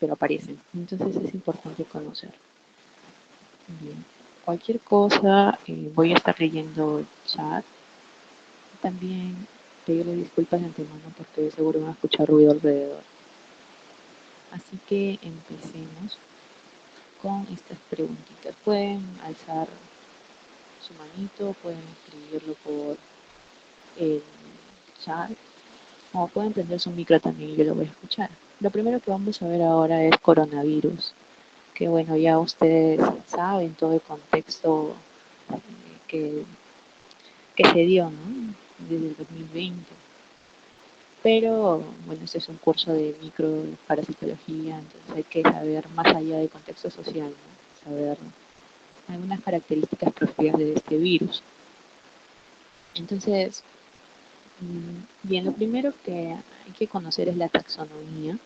pero aparecen. Entonces es importante conocer. Bien. Cualquier cosa, voy a estar leyendo el chat. También pedirle disculpas de antemano porque de seguro van a escuchar ruido alrededor. Así que empecemos con estas preguntitas. Pueden alzar su manito, pueden escribirlo por el chat o pueden prender su micro también y yo lo voy a escuchar. Lo primero que vamos a ver ahora es coronavirus, que bueno, ya ustedes saben todo el contexto que, que se dio, ¿no? Desde el 2020. Pero bueno, este es un curso de microparasitología, entonces hay que saber más allá del contexto social, ¿no? Saber algunas características propias de este virus. Entonces, bien, lo primero que hay que conocer es la taxonomía.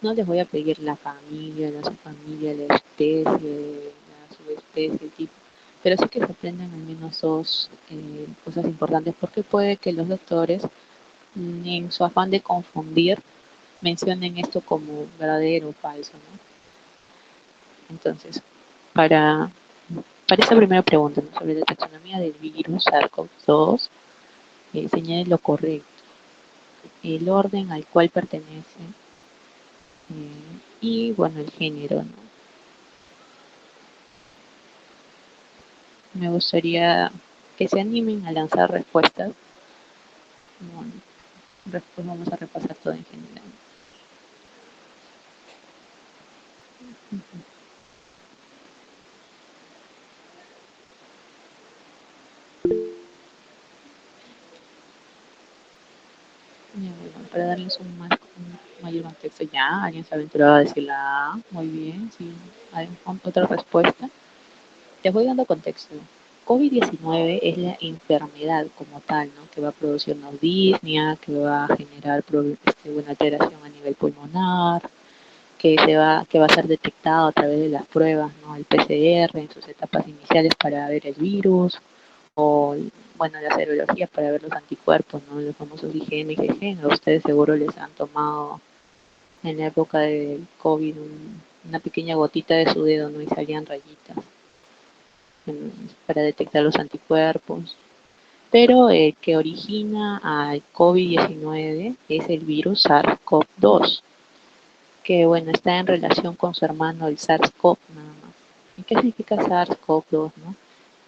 No les voy a pedir la familia, la subfamilia, la especie, la subespecie, el tipo, pero sí que se aprendan al menos dos cosas importantes porque puede que los doctores, en su afán de confundir, mencionen esto como verdadero o falso, ¿no? Entonces, para, para esta primera pregunta, ¿no?, sobre la taxonomía del virus SARS-CoV-2, señale lo correcto, el orden al cual pertenece y, bueno, el género, ¿no? Me gustaría que se animen a lanzar respuestas. Bueno, después vamos a repasar todo en general. Ya, bueno, para darles un mayor contexto, ya, alguien se aventuraba a decir la A, muy bien, sí, hay otra respuesta. Les voy dando contexto. COVID-19 es la enfermedad como tal, ¿no?, que va a producirnos disnea, que va a generar una alteración a nivel pulmonar, que va a ser detectado a través de las pruebas, ¿no?, el PCR en sus etapas iniciales para ver el virus, o bueno, las serologías para ver los anticuerpos, ¿no?, los famosos IgM y IgG, ¿no? Ustedes seguro les han tomado en la época del COVID una pequeña gotita de su dedo, ¿no?, y salían rayitas para detectar los anticuerpos. Pero el que origina al COVID-19 es el virus SARS-CoV-2, que bueno, está en relación con su hermano el SARS-CoV nada más. ¿Y qué significa SARS-CoV-2, no?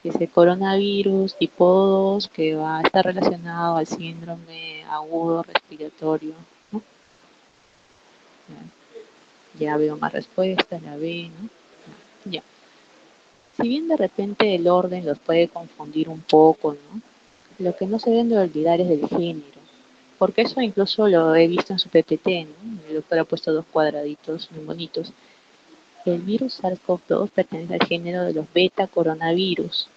Es el coronavirus tipo 2 que va a estar relacionado al síndrome agudo respiratorio, ¿no? Ya veo más respuestas, ya ve, ¿no? Ya. Si bien de repente el orden los puede confundir un poco, ¿no?, lo que no se deben de olvidar es del género, porque eso incluso lo he visto en su PPT, ¿no? El doctor ha puesto dos cuadraditos muy bonitos. El virus SARS-CoV-2 pertenece al género de los beta coronavirus,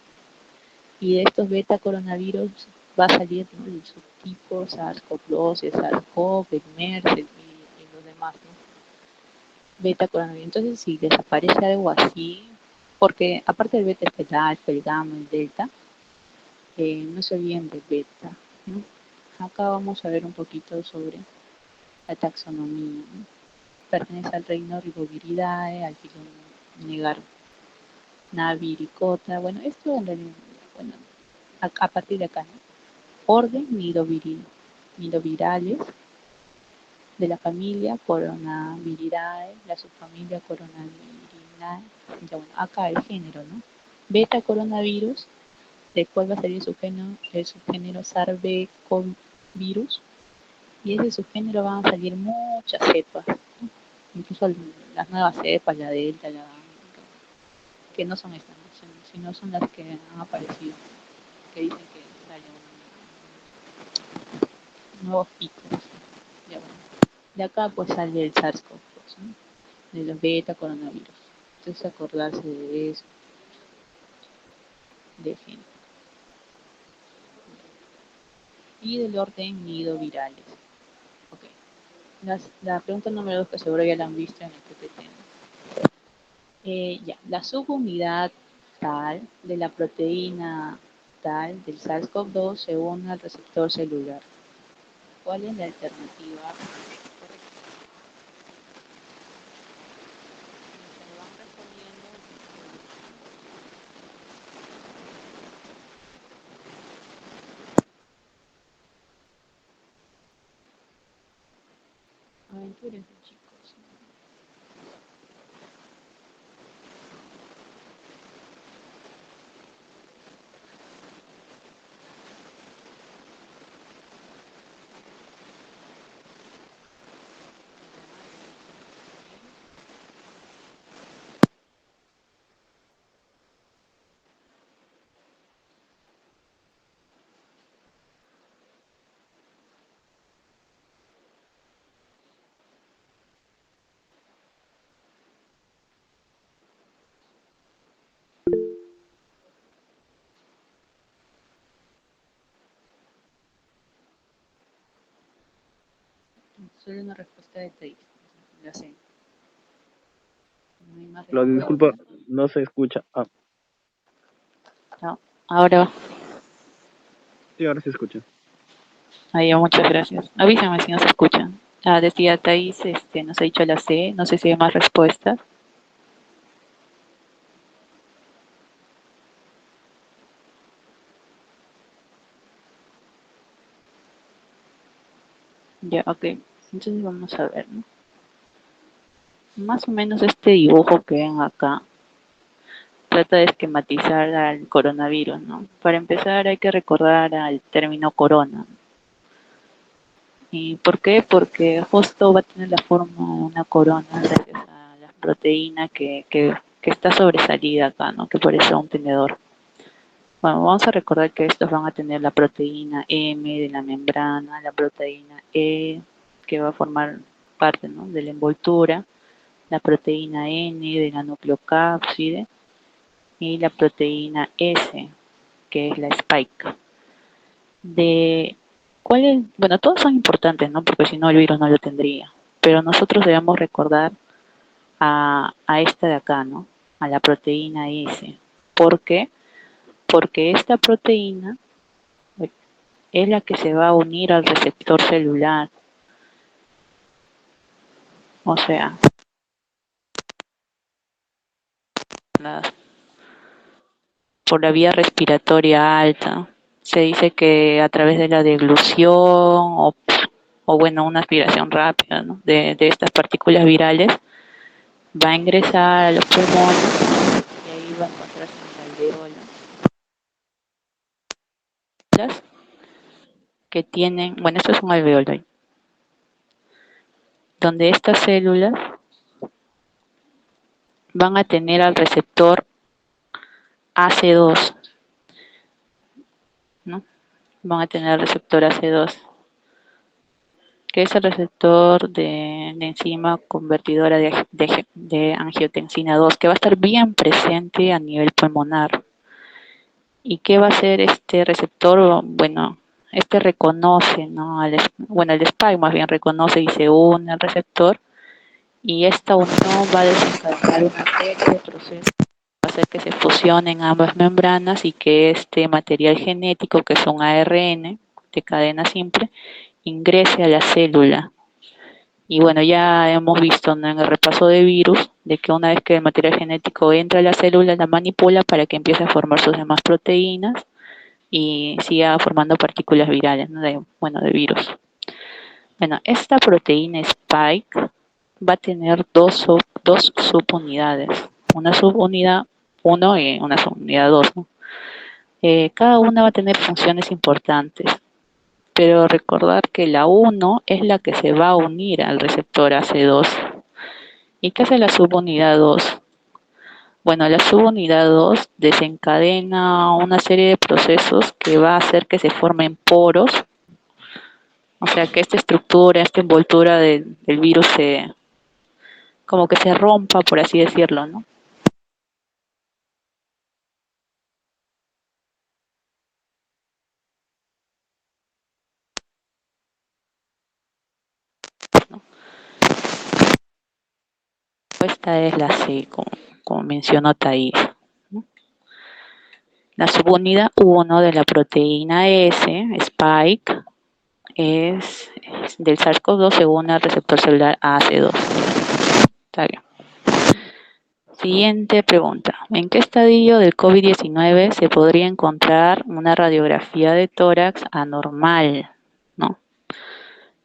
y de estos beta coronavirus va a salir, ¿no?, el subtipo SARS-CoV-2, el SARS-CoV, el MERS y los demás, ¿no? Beta coronavirus. Entonces, si les aparece algo así, porque aparte del beta está el alfa, el gamma, el delta, no se olviden de beta, ¿no? Acá vamos a ver un poquito sobre la taxonomía, ¿no? Pertenece al reino Riboviridae, al filo Negarnaviricota. Bueno, esto en realidad, bueno, a partir de acá, ¿no? Orden Nidovirales, de la familia Coronaviridae, la subfamilia Coronaviridae. Ya, bueno, acá el género, ¿no? Beta coronavirus, después va a salir el subgénero SARS-CoV-virus, y ese subgénero van a salir muchas cepas, ¿no? Incluso las nuevas cepas, la delta, que no son estas, ¿no?, sino son las que han aparecido, que dicen que sale nuevos picos. Ya, bueno. De acá pues sale el SARS-CoV-2, ¿no?, de los beta coronavirus. Entonces acordarse de eso, de género. Y del orden nidovirales. Ok. La pregunta número 2, que seguro ya la han visto en el PPT, ¿no? Ya, la subunidad tal de la proteína tal del SARS-CoV-2 se une al receptor celular. ¿Cuál es la alternativa correcta? Tú eres de chicos. Solo una respuesta de 3. Ya sé. No hay más Lo respuestas. disculpa, no se escucha. Ah, No. Ahora, sí, ahora se escucha. ahí, muchas gracias. Avísame si no se escuchan. Decía Thais, nos ha dicho la C. No sé si hay más respuestas. Ya, ok. Entonces vamos a ver, ¿no? Más o menos este dibujo que ven acá trata de esquematizar al coronavirus, ¿no? Para empezar hay que recordar al término corona. ¿Y por qué? Porque justo va a tener la forma de una corona gracias a la proteína que está sobresalida acá, ¿no? Que parece un tenedor. Bueno, vamos a recordar que estos van a tener la proteína M de la membrana, la proteína E que va a formar parte, ¿no?, de la envoltura, la proteína N de la nucleocápside y la proteína S, que es la spike. De cuál es, bueno, todos son importantes, ¿no? Porque si no el virus no lo tendría. Pero nosotros debemos recordar a esta de acá, ¿no? A la proteína S. ¿Por qué? Porque esta proteína es la que se va a unir al receptor celular. O sea, la, por la vía respiratoria alta. Se dice que a través de la deglución o bueno, una aspiración rápida, ¿no?, de estas partículas virales, va a ingresar a los pulmones y ahí va a encontrarse en el alveolo que tienen, bueno, esto es un alveolo, donde estas células van a tener al receptor AC2, ¿no? Van a tener el receptor AC2, que es el receptor de enzima convertidora de angiotensina 2, que va a estar bien presente a nivel pulmonar. ¿Y qué va a hacer este receptor? Bueno, este reconoce, ¿no? Bueno, el spike más bien reconoce y se une al receptor, y esta unión va a desencadenar una serie de procesos, va a hacer que se fusionen ambas membranas y que este material genético, que es un ARN de cadena simple, ingrese a la célula. Y bueno, ya hemos visto, ¿no?, en el repaso de virus, de que una vez que el material genético entra a la célula, la manipula para que empiece a formar sus demás proteínas y siga formando partículas virales, ¿no?, bueno, de virus. Bueno, esta proteína spike va a tener dos subunidades, una subunidad 1 y una subunidad 2, ¿no? Cada una va a tener funciones importantes, pero recordar que la 1 es la que se va a unir al receptor AC2. ¿Y qué hace la subunidad 2? Bueno, la subunidad 2 desencadena una serie de procesos que va a hacer que se formen poros, o sea, que esta estructura, esta envoltura del virus como que se rompa, por así decirlo, ¿no? Esta es la C, como mencionó Thais, ¿no? La subunidad 1 de la proteína S, spike, es del SARS-CoV-2 según el receptor celular AC2. Está bien. Siguiente pregunta. ¿En qué estadio del COVID-19 se podría encontrar una radiografía de tórax anormal, ¿no?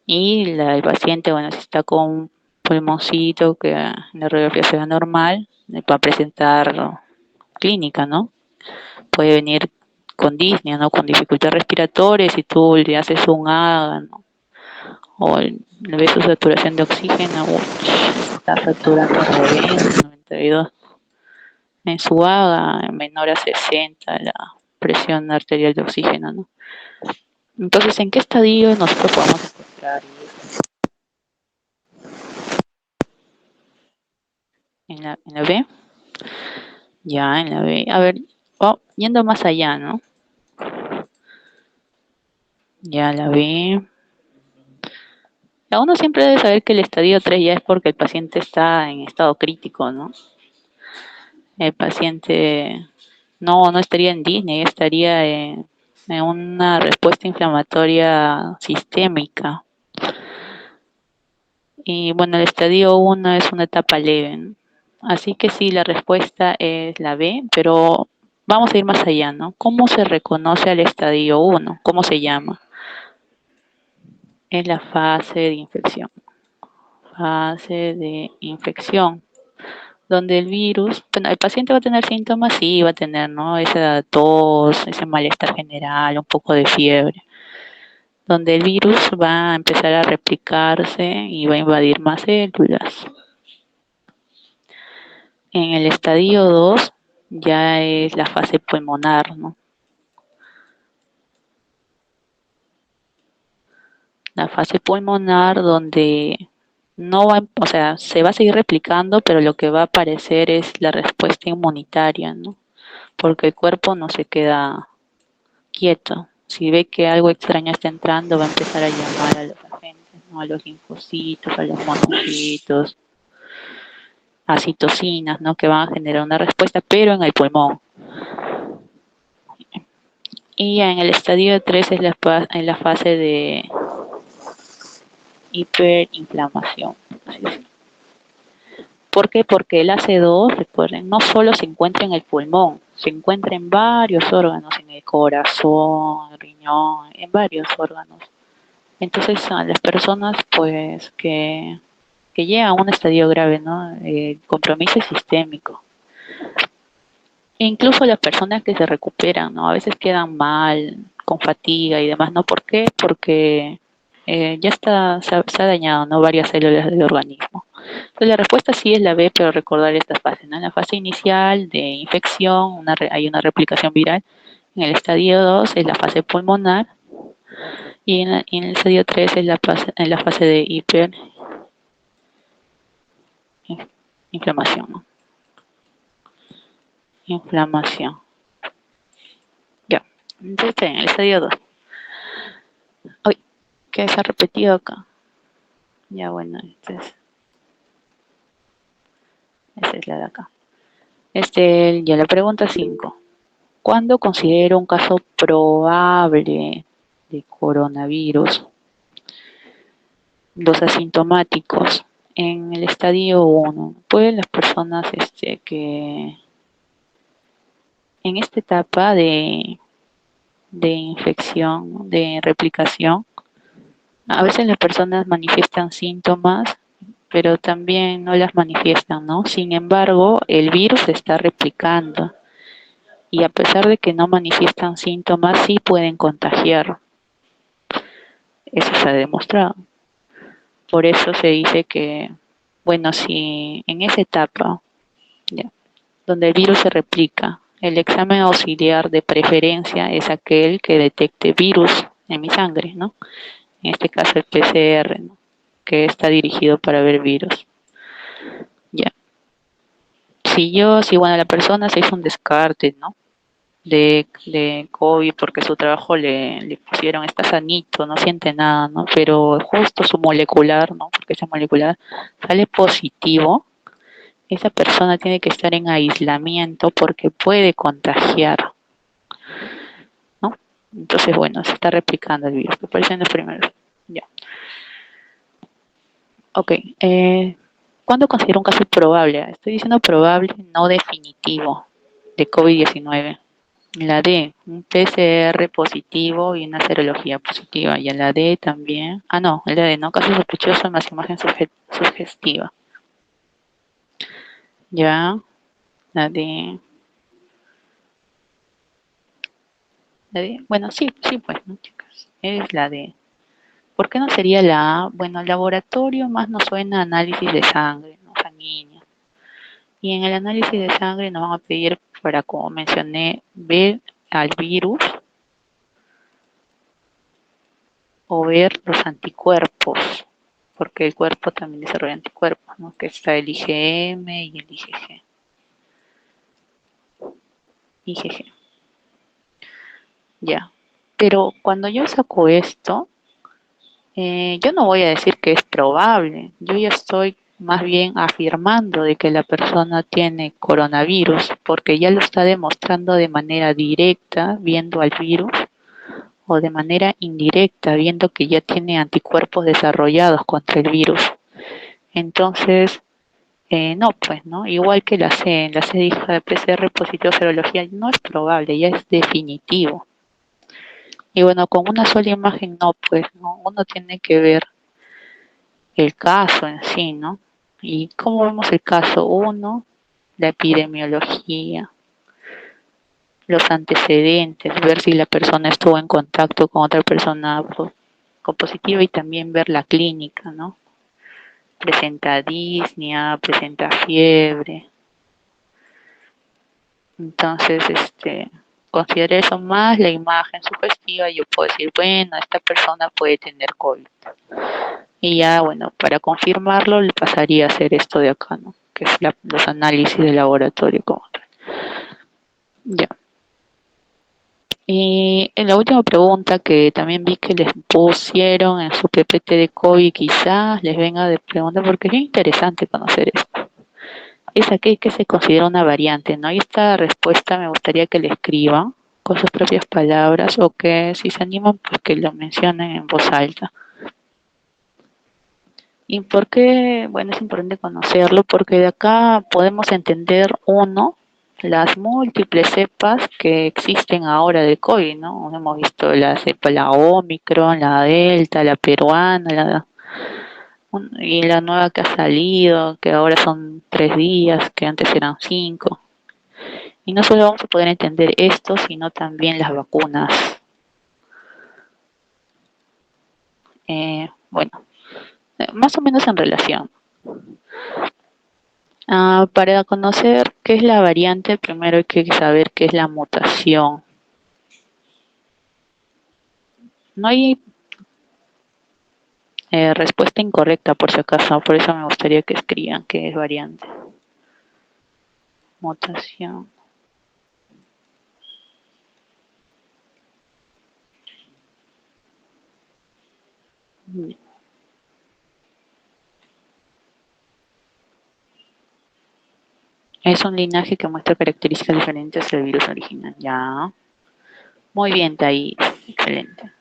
Y el paciente, bueno, si está con pulmoncito que en la radiografía se ve normal, va a presentar clínica, ¿no? Puede venir con disnea, ¿no? Con dificultad respiratoria, si tú le haces un AGA, ¿no? O le ves su saturación de oxígeno, está saturando 90, 92. En su AGA, menor a 60, la presión arterial de oxígeno, ¿no? Entonces, ¿en qué estadio nosotros podemos encontrar? ¿En la B? Ya, en la B. A ver, yendo más allá, ¿no? Ya la B. Uno siempre debe saber que el estadio 3 ya es porque el paciente está en estado crítico, ¿no? El paciente no estaría en disnea, estaría en una respuesta inflamatoria sistémica. Y bueno, el estadio 1 es una etapa leve, ¿no? Así que sí, la respuesta es la B, pero vamos a ir más allá, ¿no? ¿Cómo se reconoce al estadio 1? ¿Cómo se llama? Es la fase de infección. Fase de infección, donde el virus, bueno, el paciente va a tener síntomas, sí, va a tener, ¿no? Esa tos, ese malestar general, un poco de fiebre, donde el virus va a empezar a replicarse y va a invadir más células. En el estadio 2 ya es la fase pulmonar, ¿no? La fase pulmonar donde no va, o sea, se va a seguir replicando, pero lo que va a aparecer es la respuesta inmunitaria, ¿no? Porque el cuerpo no se queda quieto. Si ve que algo extraño está entrando, va a empezar a llamar a los agentes, ¿no? A los linfocitos, a los monocitos, a citocinas, ¿no? Que van a generar una respuesta, pero en el pulmón. Y ya en el estadio 3 es en la fase de hiperinflamación. ¿Por qué? Porque el AC2, recuerden, no solo se encuentra en el pulmón, se encuentra en varios órganos, en el corazón, el riñón, en varios órganos. Entonces, a las personas pues que llegan a un estadio grave, ¿no? El compromiso es sistémico. E incluso las personas que se recuperan, ¿no? A veces quedan mal, con fatiga y demás, ¿no? ¿Por qué? Porque ya se ha dañado, ¿no? Varias células del organismo. Entonces la respuesta sí es la B, pero recordar esta fase, ¿no? En la fase inicial de infección hay una replicación viral. En el estadio 2 es la fase pulmonar y en el estadio 3 es en la fase de hiperinflamación, ¿no? Inflamación. Ya. Entonces en el estadio 2. Uy, ¿qué se ha repetido acá? Ya bueno, entonces esa es la de acá. Ya la pregunta 5. ¿Cuándo considero un caso probable de coronavirus? Los asintomáticos. En el estadio 1, pues las personas que en esta etapa de infección, de replicación, a veces las personas manifiestan síntomas, pero también no las manifiestan, ¿no? Sin embargo, el virus se está replicando y a pesar de que no manifiestan síntomas, sí pueden contagiar. Eso se ha demostrado. Por eso se dice que, bueno, si en esa etapa, ya, donde el virus se replica, el examen auxiliar de preferencia es aquel que detecte virus en mi sangre, ¿no? En este caso el PCR, ¿no? Que está dirigido para ver virus. Ya. Si bueno, la persona se hizo un descarte, ¿no? De COVID porque su trabajo le pusieron, está sanito, no siente nada, ¿no? Pero justo su molecular, ¿no? Porque ese molecular sale positivo, esa persona tiene que estar en aislamiento porque puede contagiar, ¿no? Entonces, bueno, se está replicando el virus, que aparece en los primeros. Ya. Ok. ¿Cuándo considero un caso probable? Estoy diciendo probable, no definitivo, de COVID-19. La D, un PCR positivo y una serología positiva. Y a la D también. Ah, no, la D, no, caso sospechoso más imagen sugestiva. Ya, la D. La D. Bueno, sí, sí, pues, ¿no, chicas? Es la D. ¿Por qué no sería la A? Bueno, laboratorio más nos suena a análisis de sangre, ¿no? Sanguínea. Y en el análisis de sangre nos van a pedir para, como mencioné, ver al virus o ver los anticuerpos, porque el cuerpo también desarrolla anticuerpos, ¿no? Que está el IgM y el IgG. IgG. Ya. Pero cuando yo saco esto, yo no voy a decir que es probable. Yo ya estoy más bien afirmando de que la persona tiene coronavirus, porque ya lo está demostrando de manera directa, viendo al virus, o de manera indirecta, viendo que ya tiene anticuerpos desarrollados contra el virus. Entonces, no, pues, ¿no? Igual que la C dijo de PCR positivo serología, no es probable, ya es definitivo. Y bueno, con una sola imagen no, pues, ¿no? Uno tiene que ver el caso en sí, ¿no? ¿Y cómo vemos el caso? Uno, la epidemiología, los antecedentes, ver si la persona estuvo en contacto con otra persona con positiva y también ver la clínica, ¿no? Presenta disnea, presenta fiebre. Entonces, consideré eso más la imagen sugestiva y yo puedo decir, bueno, esta persona puede tener COVID. Y ya, bueno, para confirmarlo le pasaría a hacer esto de acá, ¿no? Que es los análisis de laboratorio como tal. Ya. Y en la última pregunta que también vi que les pusieron en su PPT de COVID, quizás les venga de pregunta porque es interesante conocer esto. Es aquel que se considera una variante, ¿no? Y esta respuesta me gustaría que le escriban con sus propias palabras o que si se animan, pues que lo mencionen en voz alta. ¿Y por qué? Bueno, es importante conocerlo porque de acá podemos entender, uno, las múltiples cepas que existen ahora de COVID, ¿no? Hemos visto la cepa, la Omicron, la Delta, la peruana, y la nueva que ha salido, que ahora son 3 días, que antes eran 5. Y no solo vamos a poder entender esto, sino también las vacunas. Bueno, más o menos en relación. Para conocer qué es la variante, primero hay que saber qué es la mutación. No hay respuesta incorrecta por si acaso, por eso me gustaría que escriban qué es variante. Mutación. Es un linaje que muestra características diferentes del virus original. Ya. Muy bien, Thais. Excelente.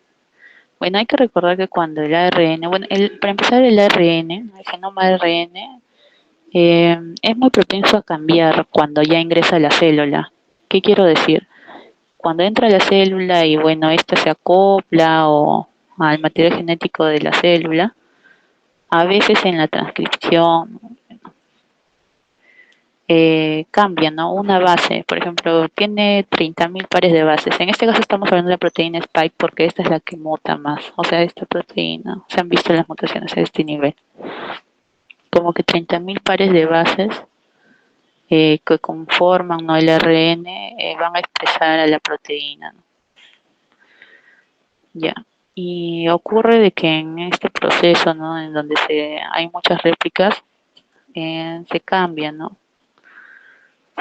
Bueno, hay que recordar que cuando el ARN, bueno, para empezar el ARN, el genoma ARN, es muy propenso a cambiar cuando ya ingresa a la célula. ¿Qué quiero decir? Cuando entra a la célula y bueno, esta se acopla o al material genético de la célula, a veces en la transcripción cambia, ¿no? Una base, por ejemplo, tiene 30.000 pares de bases. En este caso estamos hablando de la proteína Spike porque esta es la que muta más. O sea, esta proteína, se han visto las mutaciones a este nivel. Como que 30.000 pares de bases que conforman, ¿no?, el ARN van a expresar a la proteína, ¿no? Ya. Y ocurre de que en este proceso, ¿no?, en donde hay muchas réplicas, se cambian, ¿no?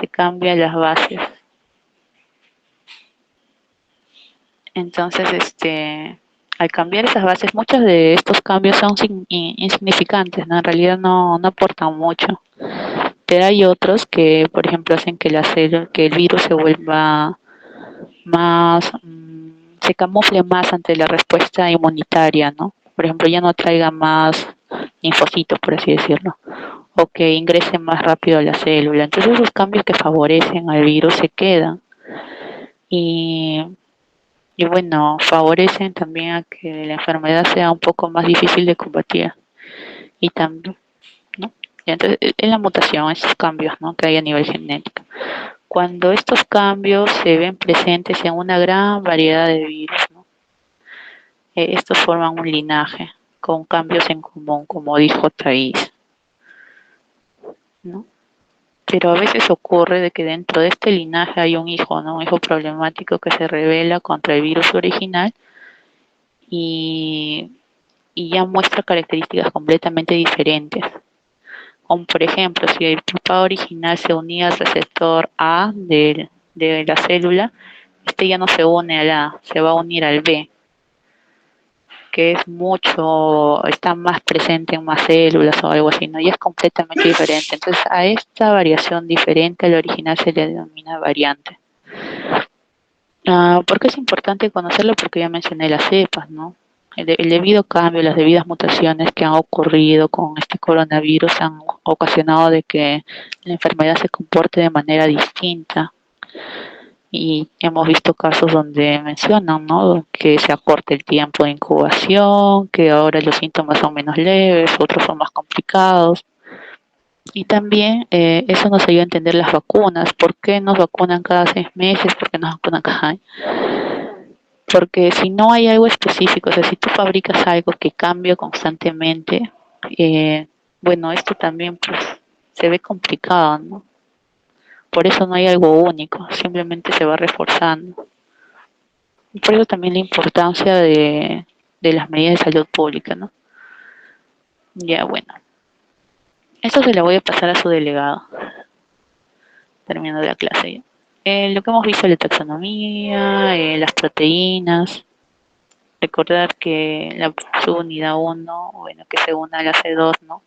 Se cambian las bases. Entonces, al cambiar esas bases, muchos de estos cambios son insignificantes, ¿no? En realidad no aportan mucho. Pero hay otros que, por ejemplo, hacen que que el virus se vuelva más, se camufle más ante la respuesta inmunitaria, ¿no? Por ejemplo, ya no traiga más linfocitos, por así decirlo, o que ingrese más rápido a la célula. Entonces esos cambios que favorecen al virus se quedan y, y bueno, favorecen también a que la enfermedad sea un poco más difícil de combatir y también, ¿no? Y entonces, es la mutación, esos cambios, ¿no?, que hay a nivel genético. Cuando estos cambios se ven presentes en una gran variedad de virus, ¿no?, estos forman un linaje con cambios en común, como dijo Thais, ¿no? Pero a veces ocurre de que dentro de este linaje hay un hijo, ¿no?, un hijo problemático que se rebela contra el virus original y, y ya muestra características completamente diferentes. Como por ejemplo, si el papá original se unía al receptor A de la célula, este ya no se une al A, se va a unir al B, que es mucho, está más presente en más células o algo así, ¿no? Y es completamente diferente. Entonces, a esta variación diferente al original se le denomina variante. ¿Por qué es importante conocerlo? Porque ya mencioné las cepas, ¿no? El debido cambio, las debidas mutaciones que han ocurrido con este coronavirus han ocasionado de que la enfermedad se comporte de manera distinta. Y hemos visto casos donde mencionan, ¿no?, que se acorta el tiempo de incubación, que ahora los síntomas son menos leves, otros son más complicados. Y también eso nos ayuda a entender las vacunas. ¿Por qué nos vacunan cada 6 meses? ¿Por qué nos vacunan cada año? Porque si no hay algo específico, o sea, si tú fabricas algo que cambia constantemente, bueno, esto también pues se ve complicado, ¿no? Por eso no hay algo único, simplemente se va reforzando. Y por eso también la importancia de las medidas de salud pública, ¿no? Ya, bueno, esto se lo voy a pasar a su delegado, terminando la clase ya. Lo que hemos visto, la taxonomía, las proteínas, recordar que la subunidad 1, bueno, que se une a la C2, ¿no?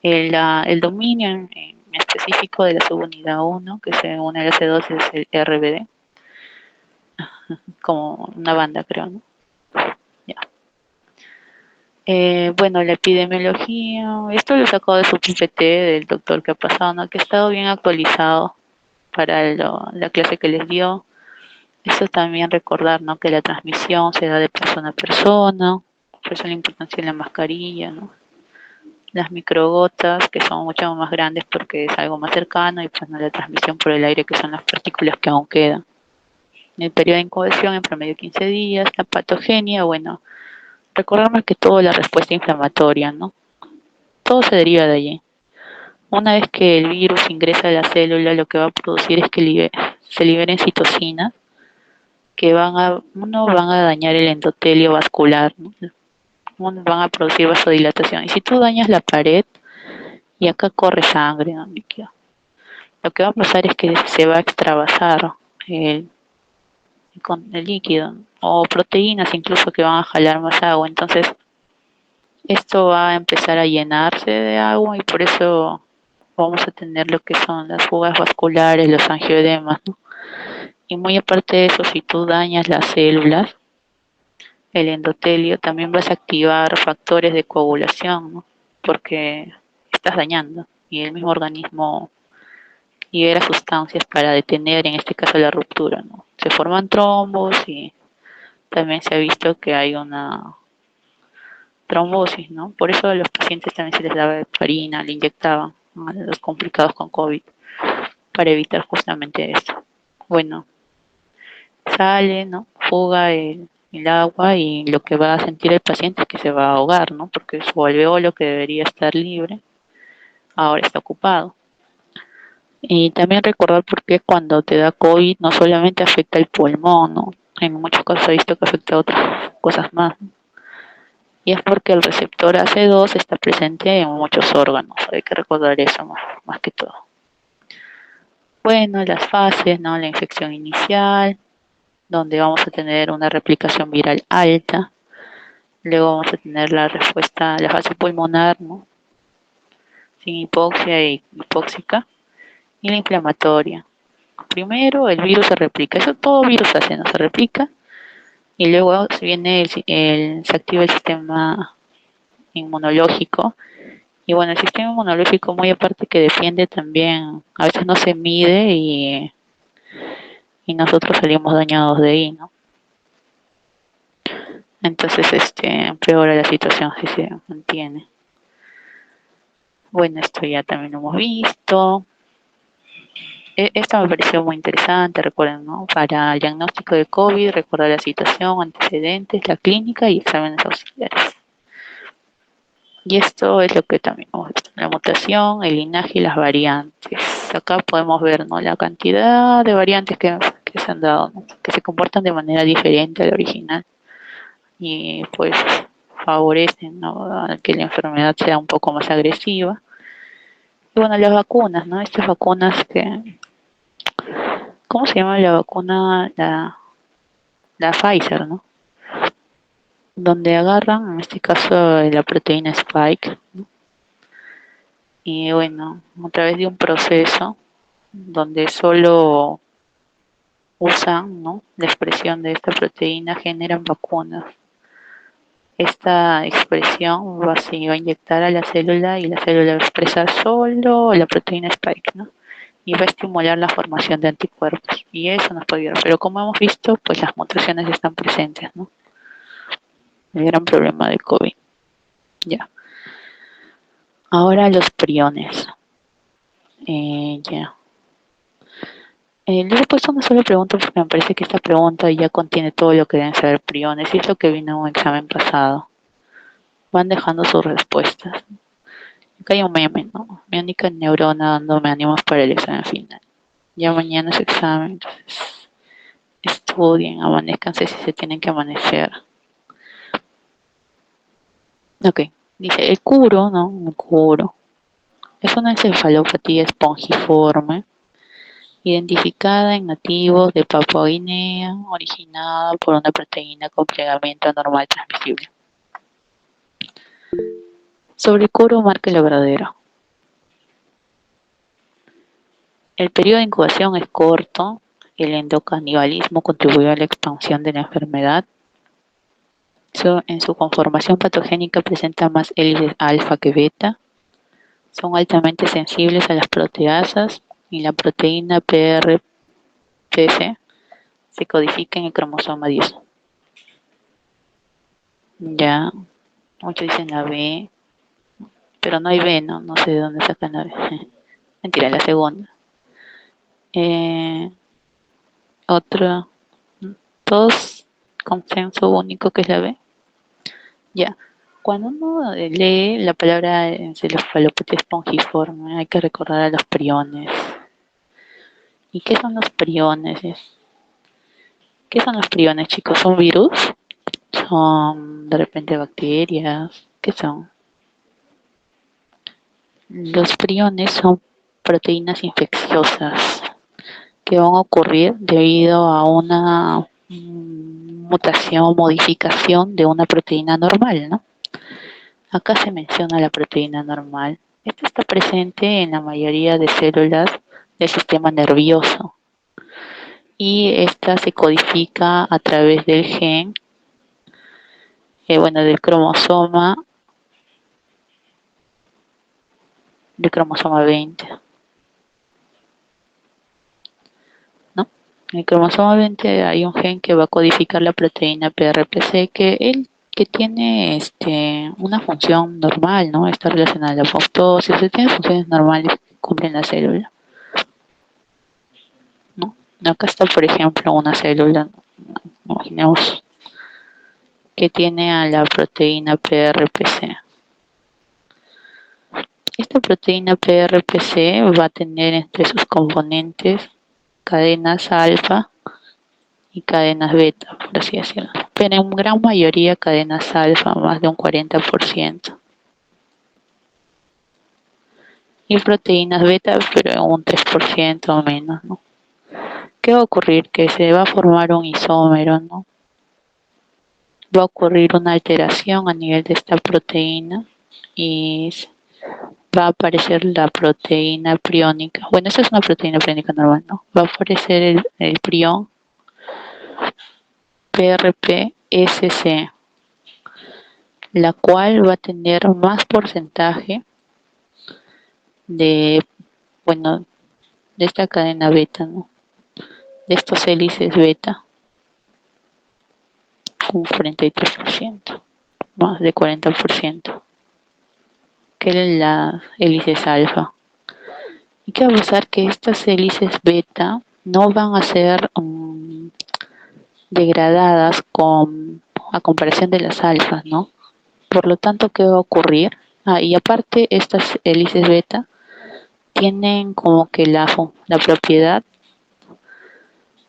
El dominio en específico de la subunidad 1, que se une a la C2, es el RBD, como una banda, creo, ¿no? Ya. Bueno, la epidemiología, esto lo sacó de su PPT del doctor que ha pasado, ¿no?, que ha estado bien actualizado para la clase que les dio. Eso también recordar, ¿no?, que la transmisión se da de persona a persona, por eso la importancia de la mascarilla, ¿no? Las microgotas, que son mucho más grandes porque es algo más cercano, y pues no la transmisión por el aire, que son las partículas que aún quedan. El periodo de incubación en promedio 15 días, la patogenia, bueno, recordamos que toda la respuesta inflamatoria, ¿no? Todo se deriva de allí. Una vez que el virus ingresa a la célula, lo que va a producir es que se liberen citocinas que van a dañar el endotelio vascular, ¿no? Van a producir vasodilatación. Y si tú dañas la pared, y acá corre sangre, ¿no?, líquido, lo que va a pasar es que se va a extravasar el, con el líquido, o proteínas incluso que van a jalar más agua. Entonces, esto va a empezar a llenarse de agua y por eso vamos a tener lo que son las fugas vasculares, los angioedemas, ¿no? Y muy aparte de eso, si tú dañas las células, el endotelio, también vas a activar factores de coagulación, ¿no?, porque estás dañando y el mismo organismo libera sustancias para detener, en este caso, la ruptura, ¿no? Se forman trombos y también se ha visto que hay una trombosis, ¿no? Por eso a los pacientes también se les daba heparina, le inyectaban, ¿no?, a los complicados con COVID, para evitar justamente eso. Bueno, sale, ¿no?, fuga el agua, y lo que va a sentir el paciente es que se va a ahogar, ¿no?, porque su alveolo, que debería estar libre, ahora está ocupado. Y también recordar por qué cuando te da COVID no solamente afecta el pulmón, ¿no? En muchos casos he visto que afecta a otras cosas más, ¿no? Y es porque el receptor AC2 está presente en muchos órganos. Hay que recordar eso más que todo. Bueno, las fases, ¿no? La infección inicial, donde vamos a tener una replicación viral alta. Luego vamos a tener la respuesta, la fase pulmonar, ¿no?, sin hipoxia e hipóxica. Y la inflamatoria. Primero el virus se replica, eso todo virus hace, ¿no?, se replica, y luego se activa el sistema inmunológico. Y bueno, el sistema inmunológico, muy aparte que defiende, también a veces no se mide y nosotros salimos dañados de ahí, ¿no? Entonces, empeora la situación si se mantiene. Bueno, esto ya también lo hemos visto. Esto me pareció muy interesante, recuerden, ¿no? Para el diagnóstico de COVID, recordar la situación, antecedentes, la clínica y exámenes auxiliares. Y esto es lo que también hemos visto, la mutación, el linaje y las variantes. Acá podemos ver, ¿no?, la cantidad de variantes que se han dado, ¿no?, que se comportan de manera diferente a la original y pues favorecen, ¿no?, a que la enfermedad sea un poco más agresiva. Y bueno, las vacunas, ¿no? Estas vacunas que, ¿cómo se llama la vacuna? La Pfizer, ¿no? Donde agarran, en este caso, la proteína Spike, ¿no? Y bueno, a través de un proceso donde solo usan, ¿no?, la expresión de esta proteína, generan vacunas. Esta expresión se va a inyectar a la célula y la célula va a expresar solo la proteína Spike, ¿no? Y va a estimular la formación de anticuerpos. Y eso nos puede ayudar. Pero como hemos visto, pues las mutaciones están presentes, ¿no? El gran problema del COVID. Ya. Ahora los priones. Ya. Les he puesto una sola pregunta porque me parece que esta pregunta ya contiene todo lo que deben saber priones y es lo que vino en un examen pasado. Van dejando sus respuestas. Acá hay un meme, ¿no? Mi única neurona dándome ánimos para el examen final. Ya mañana es examen, entonces estudien, amanezcanse si se tienen que amanecer. Ok, dice, el curo, ¿no? El curo es una encefalopatía espongiforme identificada en nativos de Papua Guinea, originada por una proteína con plegamiento anormal transmisible. Sobre el curo marca el verdadero. El periodo de incubación es corto, el endocanibalismo contribuyó a la expansión de la enfermedad. En su conformación patogénica presenta más hélices alfa que beta. Son altamente sensibles a las proteasas y la proteína PRPC se codifica en el cromosoma 10. Ya, muchos dicen la B, pero no hay B, ¿no? No sé de dónde sacan la B. Mentira, la segunda. Otra, todos consenso único que es la B. Ya, cuando uno lee la palabra encefalopatía espongiforme, hay que recordar a los priones. ¿Y qué son los priones? ¿Qué son los priones, chicos? ¿Son virus? ¿Son de repente bacterias? ¿Qué son? Los priones son proteínas infecciosas que van a ocurrir debido a una mutación o modificación de una proteína normal, ¿no? Acá se menciona la proteína normal. Esta está presente en la mayoría de células del sistema nervioso y esta se codifica a través del gen, del cromosoma 20, ¿no? En el cromosoma 20 hay un gen que va a codificar la proteína PRPC que tiene una función normal, ¿no? Está relacionada a la apoptosis, tiene funciones normales que cumplen la célula, ¿no? Acá está, por ejemplo, una célula, imaginemos, que tiene a la proteína PRPC. Esta proteína PRPC va a tener entre sus componentes cadenas alfa y cadenas beta, por así decirlo. Pero en gran mayoría cadenas alfa, más de un 40%. Y proteínas beta, pero en un 3% o menos, ¿no? ¿Qué va a ocurrir? Que se va a formar un isómero, ¿no? Va a ocurrir una alteración a nivel de esta proteína y va a aparecer la proteína priónica. Bueno, esta es una proteína priónica normal, ¿no? Va a aparecer el prión PRPSC, la cual va a tener más porcentaje de, de esta cadena beta, ¿no? de estos hélices beta, un 43%, más de 40%, que las hélices alfa. ¿Y qué va a pasar? Que estas hélices beta no van a ser degradadas a comparación de las alfas, ¿no? Por lo tanto, ¿qué va a ocurrir? Y aparte, estas hélices beta tienen como que la propiedad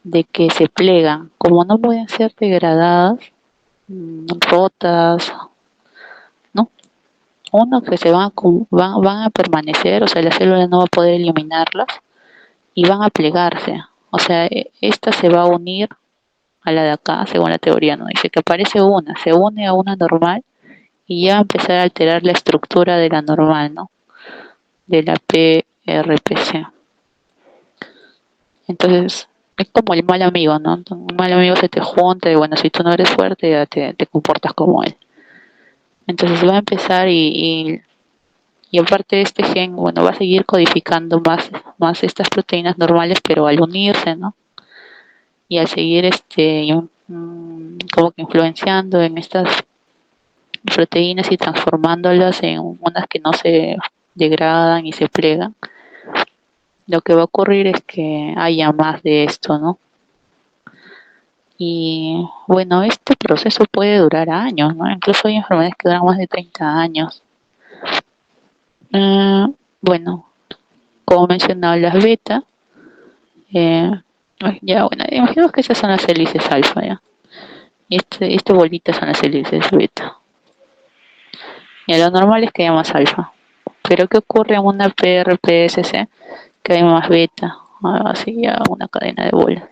de que se plegan. Como no pueden ser degradadas, rotas, ¿no? Uno que van a permanecer, o sea, la célula no va a poder eliminarlas y van a plegarse. O sea, esta se va a unir a la de acá, según la teoría, ¿no? Dice que aparece una, se une a una normal y ya va a empezar a alterar la estructura de la normal, ¿no? De la PRPC. Entonces, es como el mal amigo, ¿no? Un mal amigo se te junta y bueno, si tú no eres fuerte, ya te comportas como él. Entonces va a empezar y aparte de este gen, bueno, va a seguir codificando más estas proteínas normales, pero al unirse, ¿no? Y al seguir como que influenciando en estas proteínas y transformándolas en unas que no se degradan y se plegan, lo que va a ocurrir es que haya más de esto, ¿no? Y bueno, este proceso puede durar años, ¿no? Incluso hay enfermedades que duran más de 30 años. Eh, bueno, como mencionaba, las beta, eh, ya bueno, imaginemos que esas son las hélices alfa, ¿ya? Y este bolita son las hélices beta. Y lo normal es que haya más alfa. Pero ¿qué ocurre en una PRPSC? Que hay más beta, así ya una cadena de bolas.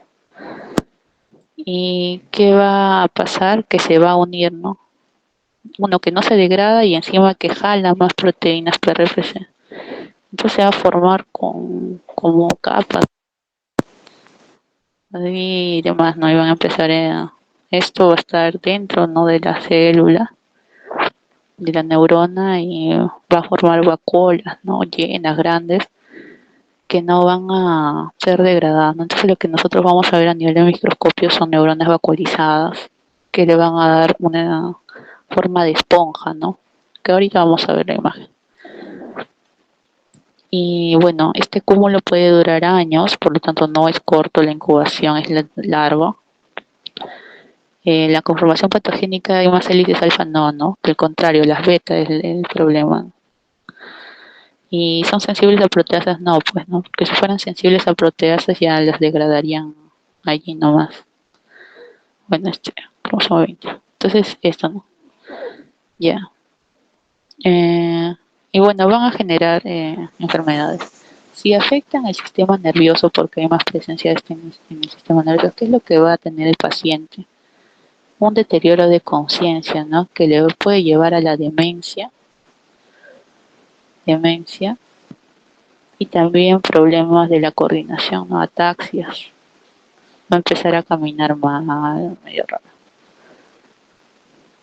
¿Y qué va a pasar? Que se va a unir, ¿no? Uno que no se degrada y encima que jala más proteínas PRPC. Entonces se va a formar como capas y demás, ¿no? Y van a empezar esto va a estar dentro, ¿no? De la célula, de la neurona y va a formar vacuolas, ¿no? Llenas, grandes, que no van a ser degradadas, ¿no? Entonces lo que nosotros vamos a ver a nivel de microscopio son neuronas vacuolizadas, que le van a dar una forma de esponja, ¿no? Que ahorita vamos a ver la imagen. Y bueno, este cúmulo puede durar años, por lo tanto no es corto, la incubación es largo. La conformación patogénica de más élites alfa no, que al contrario, las beta es el problema. Y son sensibles a proteasas, no, pues no, porque si fueran sensibles a proteasas ya las degradarían allí nomás. Bueno, cromosoma 20. Entonces, esto, ¿no? Ya. Y bueno, van a generar enfermedades. Si afectan el sistema nervioso, porque hay más presencia de en el sistema nervioso, ¿qué es lo que va a tener el paciente? Un deterioro de conciencia, ¿no? Que le puede llevar a la demencia y también problemas de la coordinación, ¿no? Ataxias. Va a empezar a caminar mal, medio raro.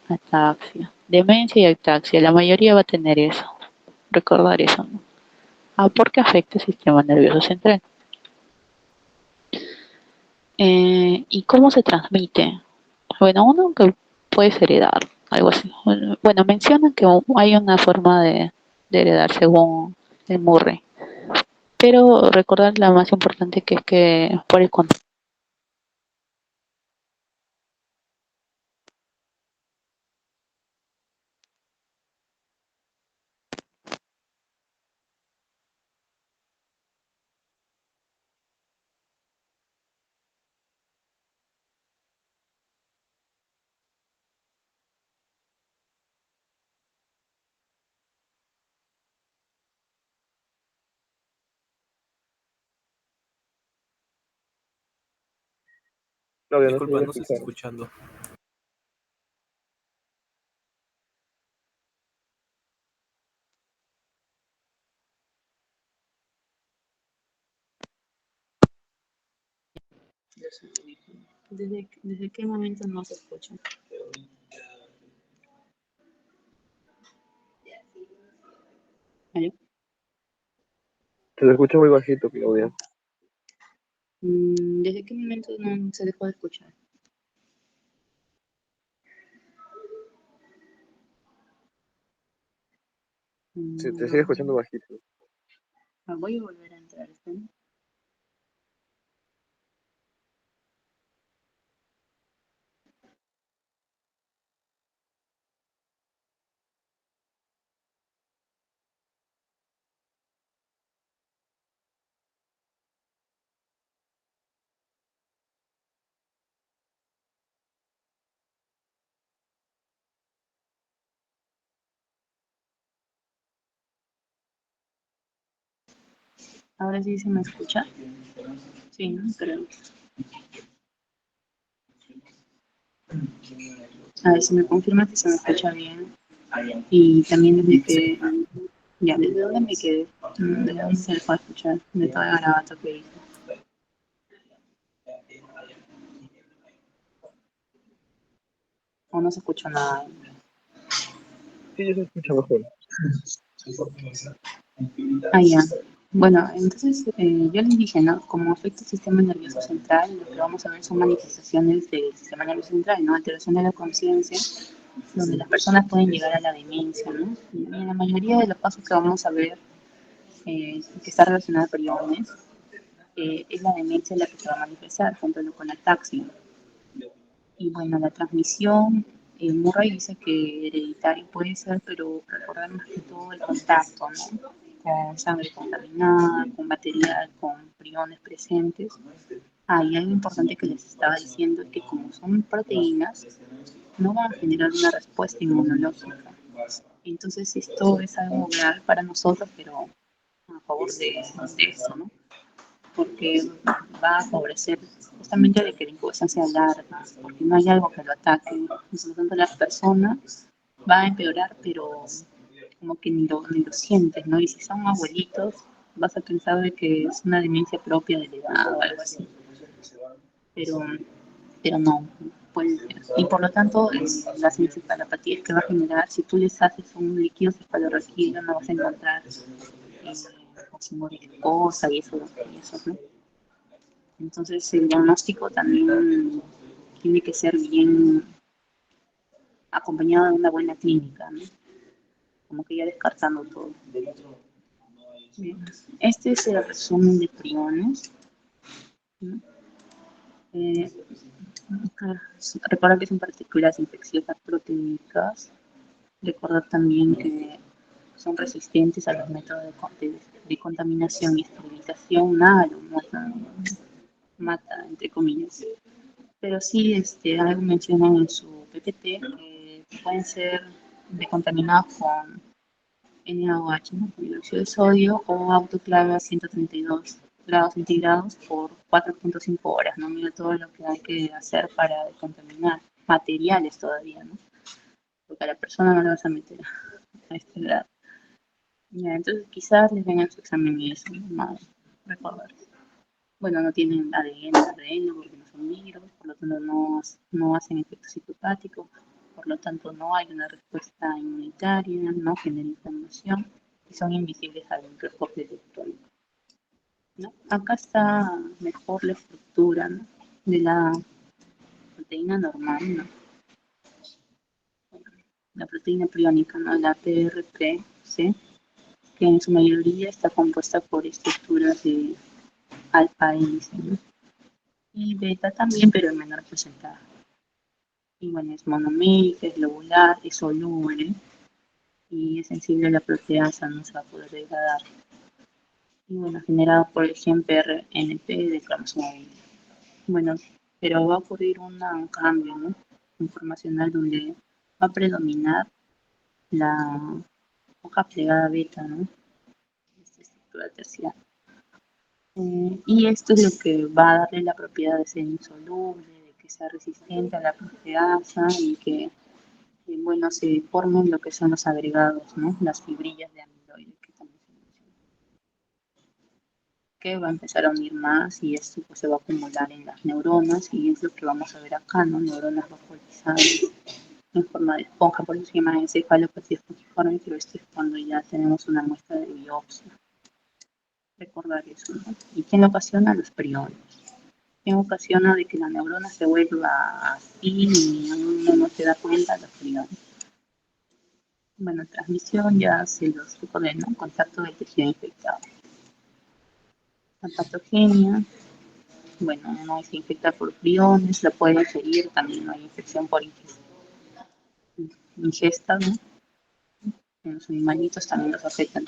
Ataxia. Demencia y ataxia. La mayoría va a tener eso. Recordar eso, ¿no? Porque afecta el sistema nervioso central. ¿Y cómo se transmite? Bueno, uno que puedes heredar, algo así. Bueno, mencionan que hay una forma de heredar según el Murray, pero recordar la más importante que es que por el contacto. Claudia, no se Disculpa, llega a no se está escuchar. escuchando. ¿Desde qué momento no se escucha? ¿Aló? Se te escucha muy bajito, Claudia. ¿Desde qué momento no se dejó de escuchar? Sí, te sigue escuchando bajito. Voy a volver a entrar, ¿está bien? Ahora sí se me escucha. Sí, ¿no? Creo. A ver si me confirma que se me escucha bien. Y también desde que, ya, ¿desde dónde me quedé? ¿Desde dónde se dejó de escuchar? De todo el garabato que hice. O no se escucha nada. Sí, ya se escucha mejor. Ah, ya. Bueno, entonces yo les dije, ¿no? Como afecta el sistema nervioso central, lo que vamos a ver son manifestaciones del sistema nervioso central, ¿no? Alteración de la conciencia, donde las personas pueden llegar a la demencia, ¿no? Y en la mayoría de los casos que vamos a ver, que está relacionada a periodones, es la demencia la que se va a manifestar, junto con ataxia. Y bueno, la transmisión, Murray dice que hereditario puede ser, pero recordar más que todo el contacto, ¿no? Con sangre contaminada, con material, con priones presentes. Ah, y algo importante que les estaba diciendo es que como son proteínas, no van a generar una respuesta inmunológica. Entonces esto es algo real para nosotros, pero a favor de eso, ¿no? Porque va a favorecer justamente de que la incubación sea larga, porque no hay algo que lo ataque. Y por lo tanto, la persona va a empeorar, pero como que ni lo sientes, ¿no? Y si son abuelitos, vas a pensar de que es una demencia propia de la edad o algo así. Pero, pero no, puede ser. Y por lo tanto, las encefalopatías que va a generar, si tú les haces un líquido cefalorraquídeo, no vas a encontrar osmosis y eso, ¿no? Entonces el diagnóstico también tiene que ser bien acompañado de una buena clínica, ¿no? Como que ya descartando todo. Bien. Este es el resumen de priones, ¿no? Eh, Recordar que son partículas infecciosas proteicas. Recordar también que son resistentes a los métodos de contaminación y esterilización. Nada lo mata, entre comillas. Pero sí, algo mencionan en su PPT que pueden ser decontaminados con NaOH, ¿no? Con dióxido de sodio o autoclave a 132 grados centígrados por 4.5 horas, ¿no? Mira todo lo que hay que hacer para decontaminar materiales todavía, ¿no? Porque a la persona no le vas a meter a este grado. Ya, entonces quizás les vengan su examen y eso, ¿no? Más recordar. Bueno, no tienen ADN porque no son negros, por lo tanto no hacen efectos psicopáticos, por lo tanto no hay una respuesta inmunitaria, no generan inflamación y son invisibles al microscopio electrónico, ¿no? Acá está mejor la estructura, ¿no? De la proteína normal, ¿no? La proteína priónica, ¿no? La PRP-C, que en su mayoría está compuesta por estructuras de alfa hélice, ¿no? Y beta también, pero en menor porcentaje. Y bueno, es monomérica, es globular, es soluble y es sensible a la proteasa, no se va a poder degradar. Y bueno, generado por el gen PRNP de cromosoma 20. Bueno, pero va a ocurrir un cambio, ¿no? Informacional donde va a predominar la hoja plegada beta, ¿no? Esta estructura terciaria. Y esto es lo que va a darle la propiedad de ser insoluble, de que sea resistente a la proteasa y que bueno, se formen lo que son los agregados, ¿no? Las fibrillas de amiloide que también se mencionan, que va a empezar a unir más y esto pues, se va a acumular en las neuronas y es lo que vamos a ver acá, ¿no? Neuronas vascularizadas en forma de esponja, por eso se llama encefalopatía esponjiforme, pero esto es cuando ya tenemos una muestra de biopsia. Recordar eso, ¿no? ¿Y quién ocasiona? Los priones. que ocasiona de que la neurona se vuelva así y uno no se da cuenta de la frío. Bueno, transmisión ya se los recordé, ¿no? Contacto del tejido infectado. La patogenia, bueno, uno se infecta por priones, la puede ingerir, también hay infección por ingesta, ¿no? En los animalitos también los afectan.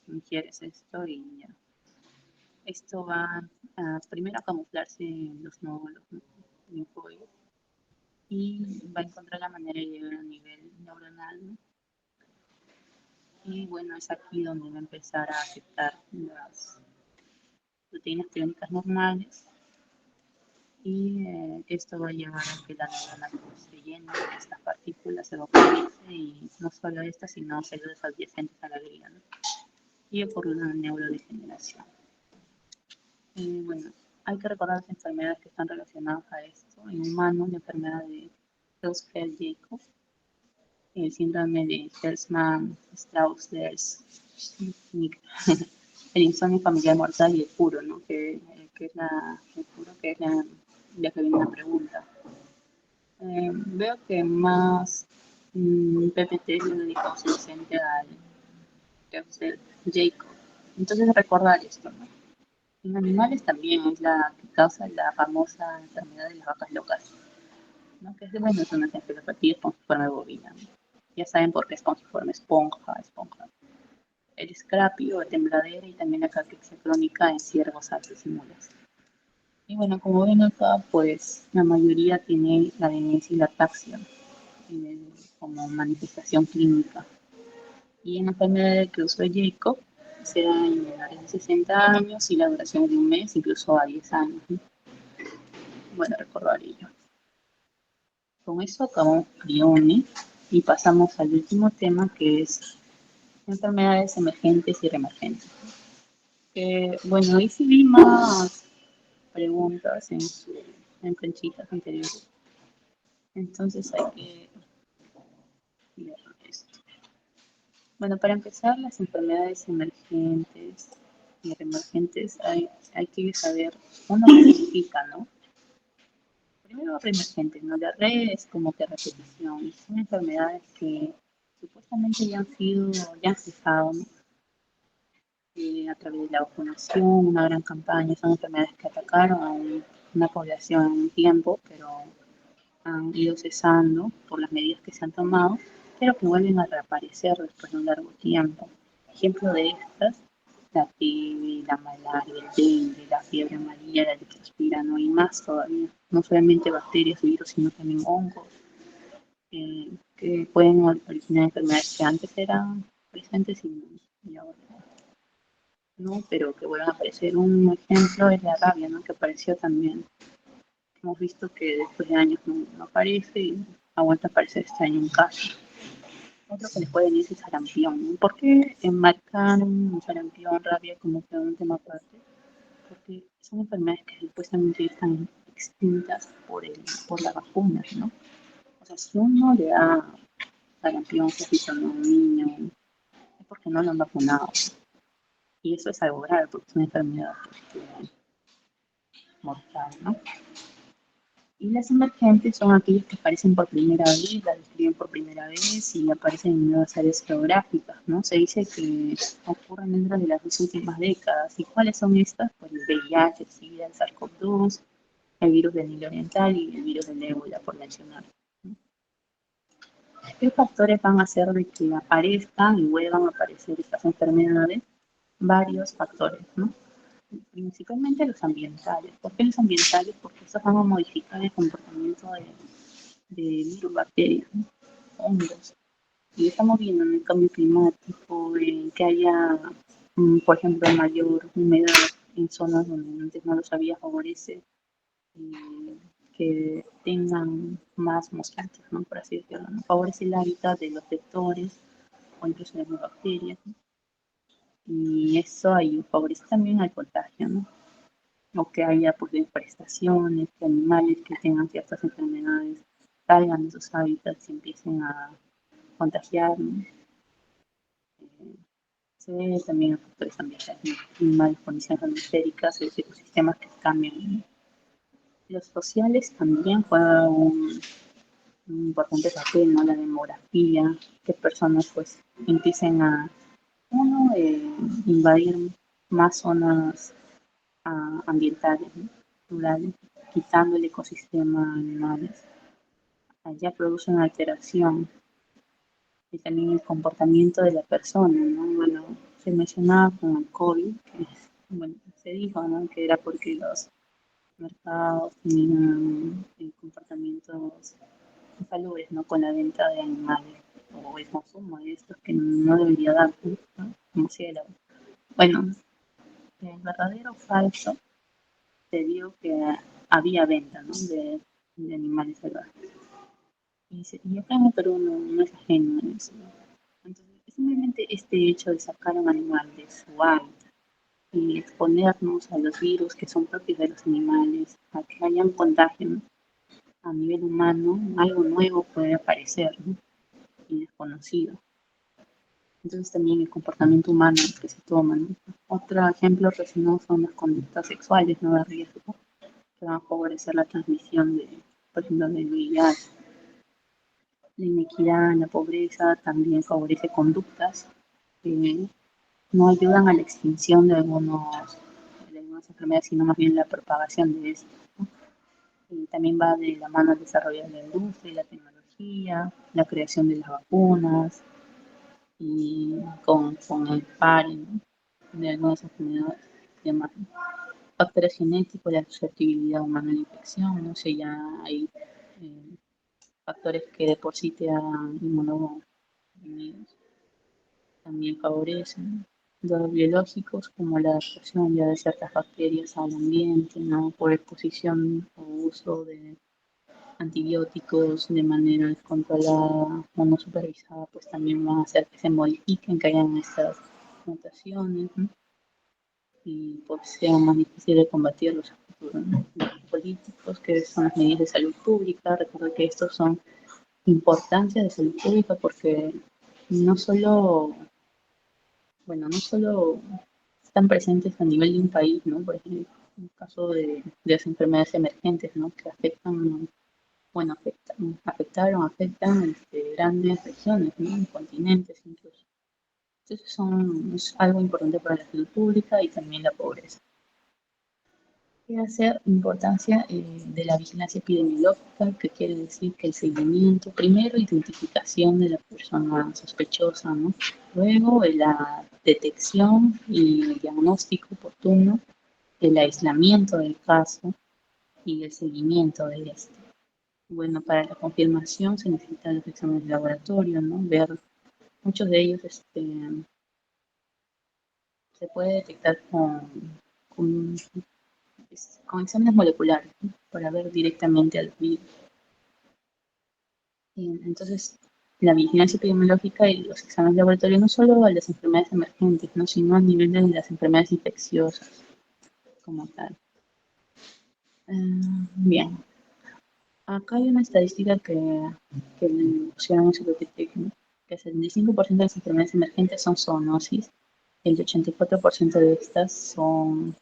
Ingieres esto y ya. Esto va a primero a camuflarse en los nódulos, ¿no? Linfoides, y va a encontrar la manera de llegar a nivel neuronal, ¿no? Y bueno, es aquí donde va a empezar a afectar las proteínas clónicas normales y esto va a llevar a que la neurona pues, se llene de estas partículas, se vaporice y no solo estas, sino células adyacentes a la glía, ¿no? Y ocurre una neurodegeneración. Bueno, hay que recordar las enfermedades que están relacionadas a esto. En humanos, la enfermedad de Creutzfeldt-Jakob, el síndrome de Halsman-Strauss-Ders, el insomnio familiar mortal y el puro, ¿no? Que es el puro, que es la que viene la pregunta. Veo que más PPT es dedicado suficiente al Creutzfeldt-Jakob. Entonces recordar esto, ¿no? En animales también es la que causa la famosa enfermedad de las vacas locas, ¿no? Que es, bueno, es una encefalopatía espongiforme bovina, ¿no? Ya saben por qué espongiforme, esponja. El escrapio, la tembladera y también la caquexia crónica en ciervos, aves y mulas. Y bueno, como ven acá, pues la mayoría tiene la demencia y la ataxia como manifestación clínica. Y en la enfermedad de Creutzfeldt-Jakob se da en menores de 60 años y la duración de un mes, incluso a 10 años, ¿no? Bueno, recordar ello. Con eso acabamos prione y pasamos al último tema, que es enfermedades emergentes y reemergentes. Bueno, ahí sí vi más preguntas en planchitas anteriores. Entonces hay que ver esto. Bueno, para empezar, las enfermedades emergentes y reemergentes hay que saber uno qué significa, ¿no? Primero reemergentes, ¿no? La re es como que repetición. Son enfermedades que supuestamente ya han cesado, ¿no? A través de la vacunación, una gran campaña, son enfermedades que atacaron a una población en un tiempo, pero han ido cesando por las medidas que se han tomado, pero que vuelven a reaparecer después de un largo tiempo. Ejemplo de estas, la TB, la malaria, el dengue, la fiebre amarilla, la leptospira, no hay más todavía. No solamente bacterias, virus, sino también hongos, que pueden originar enfermedades que antes eran presentes y ahora no, pero que vuelvan a aparecer. Un ejemplo es la rabia, ¿no? Que apareció también. Hemos visto que después de años no aparece y ha vuelto a aparecer este año un caso. Otro que les puede venir es el sarampión, ¿no? ¿Por qué enmarcaron sarampión, rabia como que un tema aparte? Porque son enfermedades que supuestamente están extintas por las vacunas, ¿no? O sea, si uno le da sarampión, a un niño, es porque no lo han vacunado. Y eso es algo grave, porque es una enfermedad mortal, ¿no? Y las emergentes son aquellas que aparecen por primera vez, las describen por primera vez y aparecen en nuevas áreas geográficas, ¿no? Se dice que ocurren dentro de las 2 últimas décadas. ¿Y cuáles son estas? Pues el VIH, el SIDA, el SARS-CoV-2, el virus del Nilo Oriental y el virus del ébola, por mencionar. ¿Qué factores van a hacer de que aparezcan y vuelvan a aparecer estas enfermedades? Varios factores, ¿no? Principalmente los ambientales. ¿Por qué los ambientales? Porque estos van a modificar el comportamiento de virus, bacterias, ¿no? Hongos. Y estamos viendo en el cambio climático, que haya, por ejemplo, mayor humedad en zonas donde antes no los había, favorece que tengan más mosquitos, ¿no? Por así decirlo, ¿no? Favorece el hábitat de los vectores o incluso de las bacterias, ¿no? Y eso ahí favorece también al contagio, ¿no? O que haya pues deforestaciones, que animales que tengan ciertas enfermedades salgan de sus hábitats y empiecen a contagiar, ¿no? Se debe también a factores ambientales, ¿no? Malas condiciones atmosféricas, los ecosistemas que cambian, ¿no? Los sociales también juegan un importante papel, ¿no? La demografía, qué personas pues empiecen a, uno, invadir más zonas ambientales, ¿no? Rurales, quitando el ecosistema animales. Allá producen alteración y también el comportamiento de la persona, ¿no? Bueno, se mencionaba con el COVID, que bueno, se dijo, ¿no? Que era porque los mercados tenían comportamientos insalubres, ¿no? Con la venta de animales o el consumo de estos que no debería dar, ¿no? Como si era. Bueno, el verdadero o falso se dio que había venta, ¿no? De animales salvajes. Y acá en el Perú no es ajeno a eso, ¿no? Entonces, simplemente este hecho de sacar a un animal de su hábitat y exponernos a los virus que son propios de los animales, a que haya un contagio, ¿no? A nivel humano, algo nuevo puede aparecer, ¿no? Y desconocido. Entonces también el comportamiento humano que se toma, ¿no? Otro ejemplo relacionado son las conductas sexuales no de riesgo que van a favorecer la transmisión de, por ejemplo, del VIH. La inequidad, la pobreza también favorece conductas que no ayudan a la extinción de algunas enfermedades, sino más bien la propagación de estas, ¿no? Y también va de la mano al desarrollo de la industria y la tecnología, la creación de las vacunas y con el pare, ¿no? De algunas enfermedades y demás. Factores genéticos, la susceptibilidad humana a la infección, no sé, ya hay eh, factores que de por sí te dan inmunodeprimidos también favorecen. Los biológicos, como la adaptación ya de ciertas bacterias al ambiente, ¿no? Por exposición o uso de antibióticos de manera descontrolada o no supervisada, pues también van a hacer que se modifiquen, que hayan estas mutaciones, ¿no? Y pues sea más difícil de combatirlos a futuro, ¿no? Los políticos, que son las medidas de salud pública, recuerda que estos son importancia de salud pública porque no solo, bueno, no solo están presentes a nivel de un país, ¿no? Por ejemplo, en el caso de las enfermedades emergentes, ¿no? Que afectan, bueno, afectaron, afectan grandes regiones, ¿no? Continentes incluso. Entonces es algo importante para la salud pública y también la pobreza. ¿Qué hacer? Importancia de la vigilancia epidemiológica, que quiere decir que el seguimiento, primero, identificación de la persona sospechosa, ¿no? Luego, la detección y el diagnóstico oportuno, el aislamiento del caso y el seguimiento de este. Bueno, para la confirmación se necesitan los exámenes de laboratorio, ¿no? Ver, muchos de ellos se puede detectar con, con exámenes moleculares, ¿no? Para ver directamente al virus. Entonces, la vigilancia epidemiológica y los exámenes de laboratorio no solo a las enfermedades emergentes, ¿no? Sino a nivel de las enfermedades infecciosas como tal. Bien, acá hay una estadística que pusieron en su PPT, ¿no? Que el 75% de las enfermedades emergentes son zoonosis, el 84% de estas son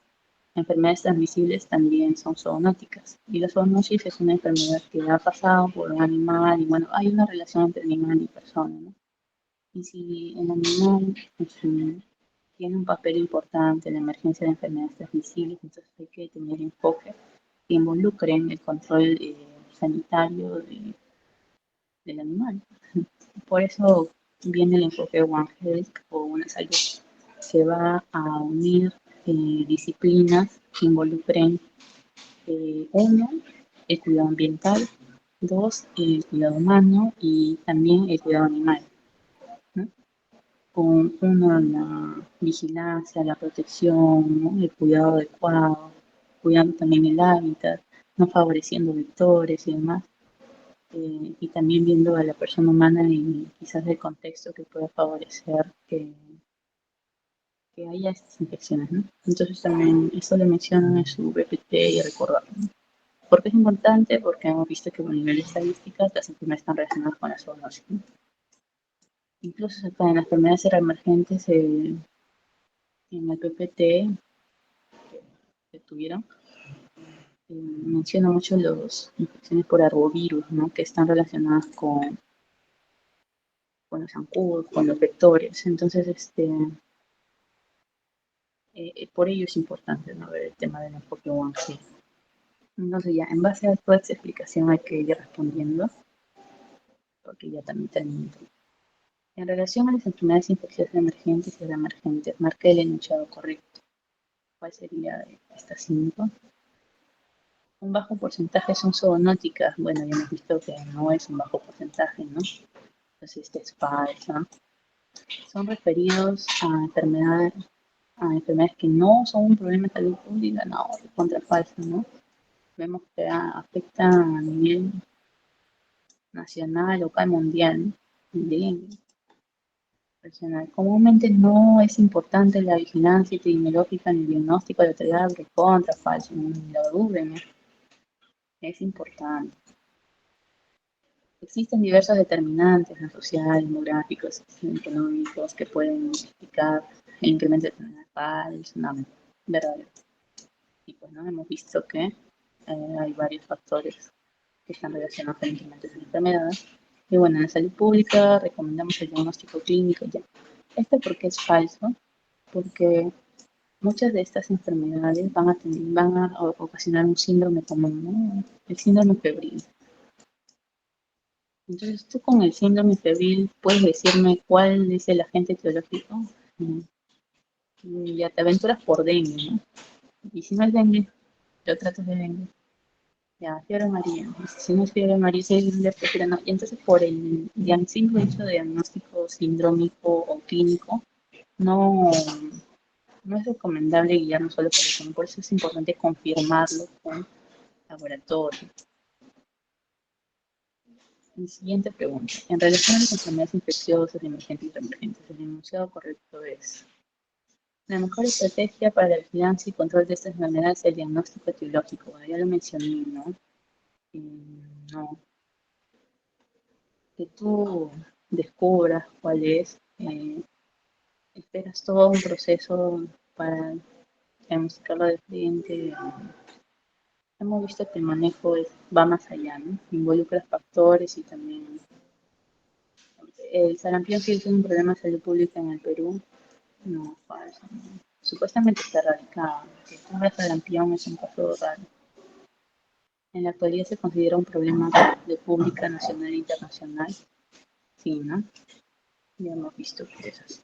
enfermedades transmisibles, también son zoonóticas. Y la zoonosis es una enfermedad que ha pasado por un animal y bueno, hay una relación entre animal y persona, ¿no? Y si el animal pues, tiene un papel importante en la emergencia de enfermedades transmisibles, entonces hay que tener enfoque que involucren el control sanitario del animal. Por eso viene el enfoque One Health o una salud que va a unir disciplinas que involucren uno, el cuidado ambiental, dos, el cuidado humano y también el cuidado animal, ¿no? Con uno, la vigilancia, la protección, ¿no? El cuidado adecuado, cuidando también el hábitat, no favoreciendo vectores y demás. Y también viendo a la persona humana y quizás el contexto que pueda favorecer que haya estas infecciones, ¿no? Entonces también esto lo mencionan en su BPT y recordarlo, ¿no? ¿Por qué es importante? Porque hemos visto que a nivel de estadísticas las enfermedades están relacionadas con la zoonosis, ¿no? Incluso acá en las enfermedades emergentes en el PPT que tuvieron, menciona mucho las infecciones por arbovirus, ¿no? Que están relacionadas con los zancudos, con los vectores. Entonces, por ello es importante, ¿no? Ver el tema del enfoque 1G. Entonces ya, en base a toda esta explicación hay que ir respondiendo, porque ya también termino. En relación a las enfermedades infecciosas emergentes y reemergentes, marca el enunciado correcto. ¿Cuál sería estas 5? Un bajo porcentaje son zoonóticas. Bueno, ya hemos visto que no es un bajo porcentaje, ¿no? Entonces, esta es falsa. Son referidos a enfermedades que no son un problema de salud pública, no, contra falso, ¿no? Vemos que afecta a nivel nacional, local, mundial, dengue, regional. Comúnmente no es importante la vigilancia epidemiológica ni el diagnóstico de autoridad contra falso, no lo duden, ¿no? Es importante. Existen diversos determinantes, ¿no? Sociales, demográficos, económicos, que pueden explicar el incremento de enfermedad falsa, no, verdadero. Y pues no hemos visto que hay varios factores que están relacionados con el incremento de enfermedades. Y bueno, en la salud pública recomendamos el diagnóstico clínico ya. Esto porque es falso, porque muchas de estas enfermedades van a ocasionar un síndrome común, ¿no? El síndrome febril. Entonces, tú con el síndrome febril puedes decirme cuál es el agente etiológico. Ya te aventuras por dengue, ¿no? Y si no es dengue, yo trato de dengue. Ya, fiebre amarilla. Si no es fiebre amarilla, si es leptospira, no. Y entonces, por el simple hecho de diagnóstico sindrómico o clínico, no, no es recomendable guiarnos solo por eso, ¿no? Por eso es importante confirmarlo con laboratorio. Mi siguiente pregunta. En relación a las enfermedades infecciosas, emergentes y reemergentes, el enunciado correcto es: la mejor estrategia para la vigilancia y control de estas enfermedades es el diagnóstico etiológico. Bueno, ya lo mencioné, ¿no? No. Que tú descubras cuál es, esperas todo un proceso para diagnosticarlo de frente. Hemos visto que el manejo va más allá, ¿no? Involucra factores y también el sarampión sigue siendo un problema de salud pública en el Perú. No, falso. ¿No? Supuestamente está erradicado. Que tenga sarampión es un caso raro. En la actualidad se considera un problema de pública nacional e internacional. Sí, ¿no? Ya hemos visto que es así.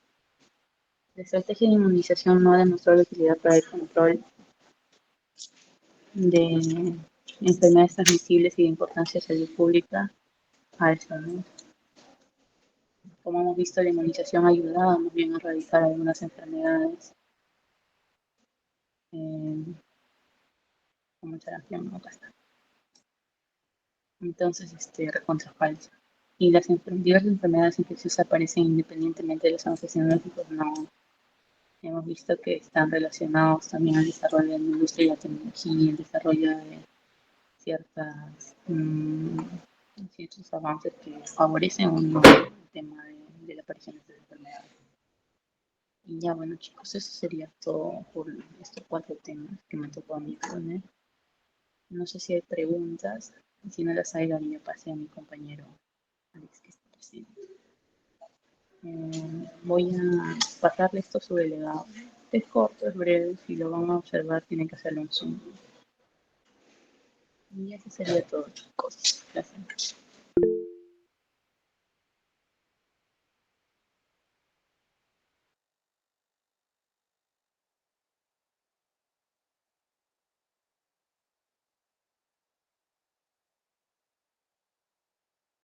La estrategia de inmunización no ha demostrado utilidad para el control de enfermedades transmisibles y de importancia de salud pública alta, ¿no? Como hemos visto, la inmunización ha ayudado más bien a erradicar algunas enfermedades, como el sarampión, ¿no? Acá está. Entonces, recontra falso. Y las diversas enfermedades infecciosas aparecen independientemente de los avances tecnológicos, no. Hemos visto que están relacionados también al desarrollo de la industria y la tecnología, el desarrollo de ciertos avances que favorecen o no el tema de la aparición de estas enfermedades. Y ya, bueno, chicos, eso sería todo por estos 4 temas que me tocó a mí poner. No sé si hay preguntas. Si no las hay, daría pase a mi compañero Alex, que está presente. Voy a pasarle esto a su delegado. Es corto, es breve. Si lo van a observar, tienen que hacerlo en Zoom. Y eso sería todo, chicos. Gracias.